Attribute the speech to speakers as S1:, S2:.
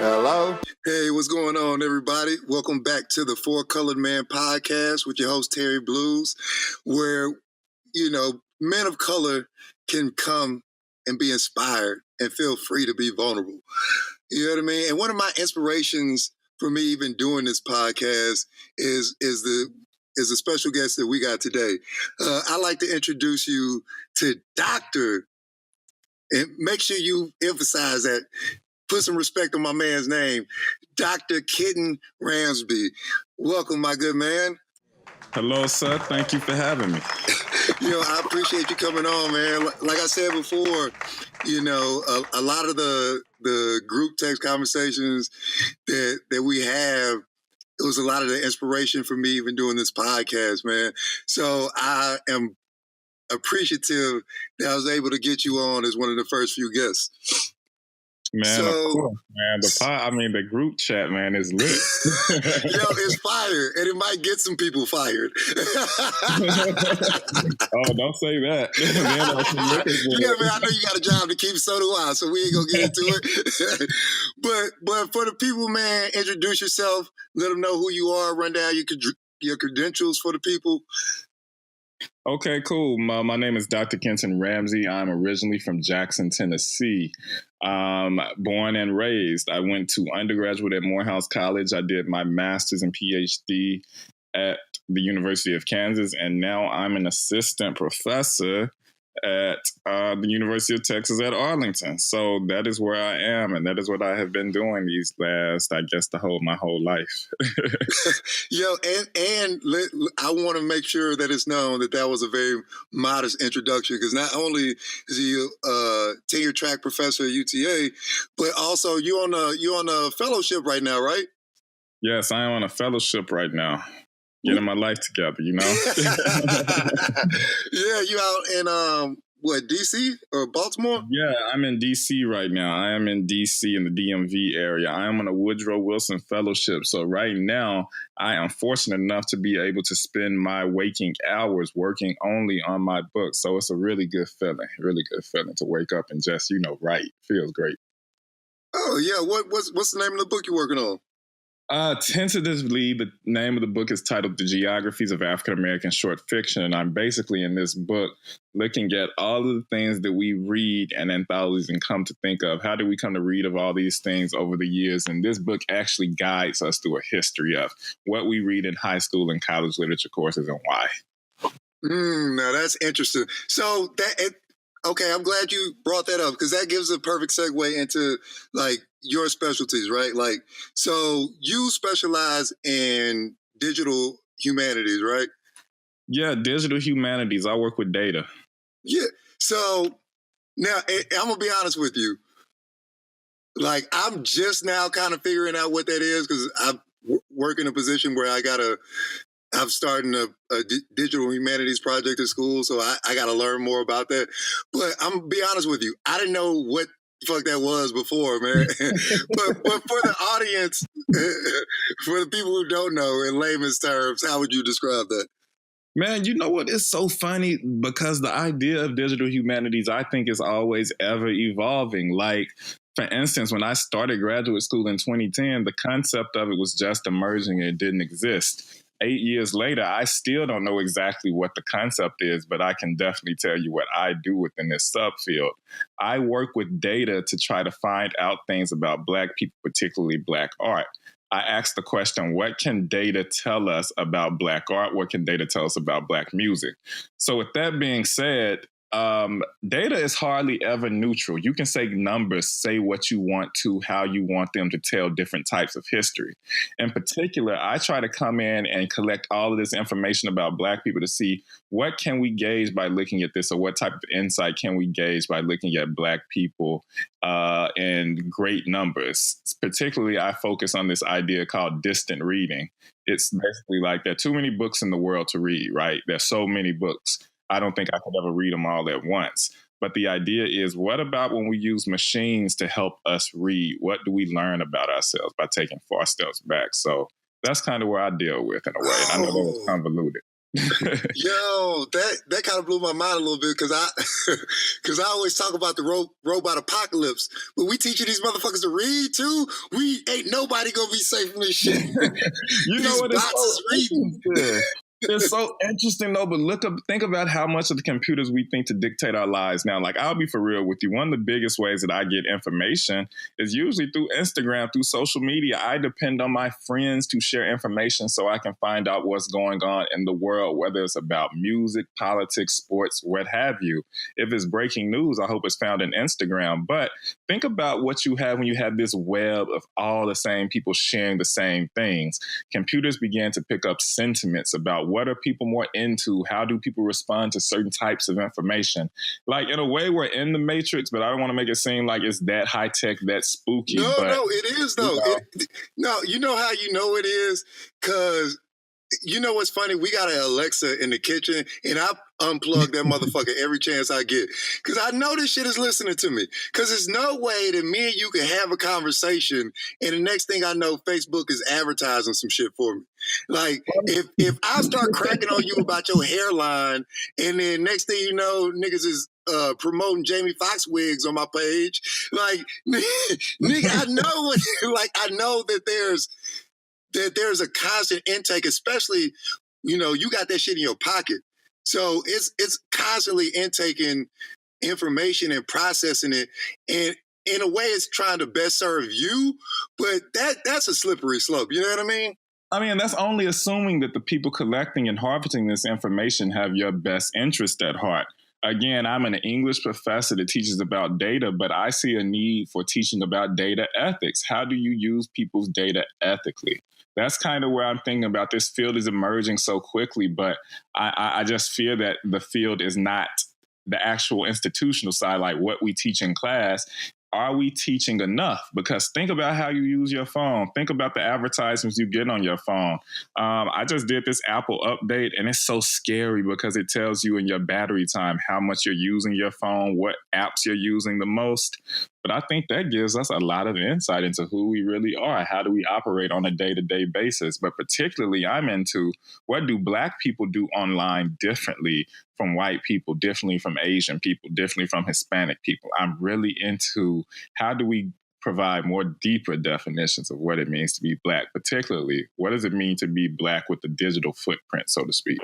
S1: Hello.
S2: Hey, what's going on, everybody? Welcome back to the Four Colored Man podcast with your host, Terry Bluez, where, men of color can come and be inspired and feel free to be vulnerable. You know what I mean? And one of my inspirations for me even doing this podcast is the special guest that we got today. I'd like to introduce you to Dr. And make sure you emphasize that. Put some respect on my man's name, Dr. Kenton Rambsy. Welcome, my good man.
S3: Hello, sir. Thank you for having me.
S2: I appreciate you coming on, man. Like I said before, a lot of the group text conversations that we have, it was a lot of the inspiration for me even doing this podcast, man. So I am appreciative that I was able to get you on as one of the first few guests.
S3: Man, of course, man. The group chat, man, is lit.
S2: It's fire, and it might get some people fired.
S3: Oh, don't say that.
S2: Man, I know you got a job to keep, so do I, so we ain't gonna get into it. but for the people, man, introduce yourself, let them know who you are, run down your credentials for the people.
S3: Okay, cool. My name is Dr. Kenton Rambsy. I'm originally from Jackson, Tennessee. Born and raised. I went to undergraduate at Morehouse College. I did my master's and PhD at the University of Kansas, and now I'm an assistant professor at the University of Texas at Arlington. So that is where I am, and that is what I have been doing these last, my whole life.
S2: And I want to make sure that it's known that was a very modest introduction, because not only is he a tenure track professor at UTA, but also you're on a fellowship right now, right?
S3: Yes, I am on a fellowship right now. Getting my life together, Yeah,
S2: you out in DC or Baltimore?
S3: Yeah, I'm in DC right now. I am in DC in the DMV area. I am on a Woodrow Wilson Fellowship. So right now, I am fortunate enough to be able to spend my waking hours working only on my book. So it's a really good feeling to wake up and just, write. Feels great.
S2: Oh yeah, what's the name of the book you're working on?
S3: Tentatively, the name of the book is titled The Geographies of African American Short Fiction. And I'm basically in this book looking at all of the things that we read in anthologies and come to think of. How did we come to read of all these things over the years? And this book actually guides us through a history of what we read in high school and college literature courses and why.
S2: Now that's interesting. So okay, I'm glad you brought that up, because that gives a perfect segue into your specialties, right? So you specialize in digital humanities, right?
S3: Yeah, digital humanities. I work with data.
S2: Yeah. So now I'm gonna be honest with you. I'm just now kind of figuring out what that is, because I work in a position where I'm starting a digital humanities project at school, so I got to learn more about that. But I'm going to be honest with you. I didn't know what the fuck that was before, man. but for the audience, for the people who don't know, in layman's terms, how would you describe that?
S3: Man, you know what? It's so funny, because the idea of digital humanities, I think, is always ever evolving. For instance, when I started graduate school in 2010, the concept of it was just emerging and it didn't exist. 8 years later, I still don't know exactly what the concept is, but I can definitely tell you what I do within this subfield. I work with data to try to find out things about Black people, particularly Black art. I ask the question, what can data tell us about Black art? What can data tell us about Black music? So with that being said, data is hardly ever neutral. You can say numbers, say what you want to, how you want them to tell different types of history. In particular, I try to come in and collect all of this information about Black people to see what can we gauge by looking at this, or what type of insight can we gauge by looking at Black people in great numbers. Particularly, I focus on this idea called distant reading. It's basically there are too many books in the world to read, right? There's so many books. I don't think I could ever read them all at once. But the idea is, what about when we use machines to help us read? What do we learn about ourselves by taking 4 steps back? So that's kind of where I deal with, in a way. And I know that was convoluted.
S2: Yo, that kind of blew my mind a little bit because I because I always talk about the robot apocalypse, but we teaching these motherfuckers to read too. We ain't nobody gonna be safe from this shit.
S3: You know
S2: These
S3: what?
S2: bots is reading.
S3: It's so interesting though, but think about how much of the computers we think to dictate our lives now. Like, I'll be for real with you. One of the biggest ways that I get information is usually through Instagram, through social media. I depend on my friends to share information so I can find out what's going on in the world, whether it's about music, politics, sports, what have you. If it's breaking news, I hope it's found in Instagram. But think about what you have when you have this web of all the same people sharing the same things. Computers began to pick up sentiments about what are people more into? How do people respond to certain types of information? Like, in a way, we're in the Matrix, but I don't want to make it seem like it's that high tech, that spooky.
S2: No,
S3: but,
S2: it is though. No, you know how you know it is? Because you know what's funny? We got an Alexa in the kitchen, and I unplug that motherfucker every chance I get. Because I know this shit is listening to me. Because there's no way that me and you can have a conversation, and the next thing I know, Facebook is advertising some shit for me. Like, if I start cracking on you about your hairline, and then next thing you know, niggas is promoting Jamie Foxx wigs on my page, like, nigga, I know like, I know that there's a constant intake, especially, you know, you got that shit in your pocket. So it's constantly intaking information and processing it. And in a way, it's trying to best serve you, but that's a slippery slope. You know what I mean?
S3: I mean, that's only assuming that the people collecting and harvesting this information have your best interest at heart. Again, I'm an English professor that teaches about data, but I see a need for teaching about data ethics. How do you use people's data ethically? That's kind of where I'm thinking about. This field is emerging so quickly, but I just fear that the field is not the actual institutional side, like what we teach in class. Are we teaching enough? Because think about how you use your phone. Think about the advertisements you get on your phone. I just did this Apple update, and it's so scary because it tells you in your battery time how much you're using your phone, what apps you're using the most. But I think that gives us a lot of insight into who we really are. How do we operate on a day-to-day basis? But particularly, I'm into what do Black people do online differently from white people, differently from Asian people, differently from Hispanic people. I'm really into how do we provide more deeper definitions of what it means to be Black, particularly what does it mean to be Black with a digital footprint, so to speak.